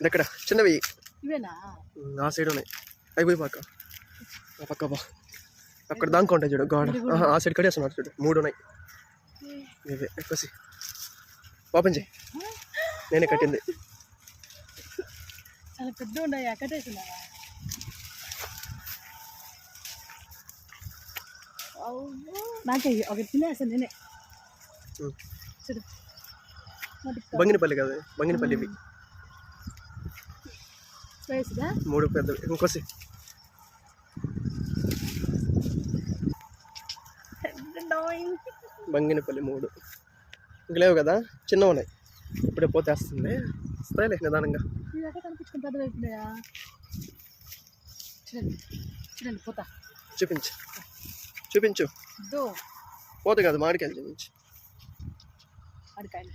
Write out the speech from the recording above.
ఎక్కడ చిన్నవి ఇవేనా ఆ సైడ్ ఉన్నాయి అవి పోయి పక్క బా అక్కడ దాకా ఉంటాయి చూడు గాడ ఆ సైడ్ కడేస్తున్నారు చూడు 3 ఉన్నాయి ఇవే ఎక్కువసి ఓపెన్ చేయి నేనే కట్టింది చాలా పెద్ద ఉన్నాయి కట్టేసినా నాకే ఒకటి తినేసాను నేనే చూడు బంగినపల్లి కాదు బంగినపల్లి ఇవి స్పైస్గా 3 పెద్దవి ఇంకోసి బంగినపల్లి 3 ఇంక లేవు కదా చిన్నవి ఉన్నాయి ఇప్పుడే పోతేస్తుంది వస్తాయిలే నిదానంగా కనిపించుకుని పెద్ద అయిపోయా చూడండి చూడండి పోతా చూపించు పోతే కాదు మామిడికాయలు చూపించు మామిడికాయలు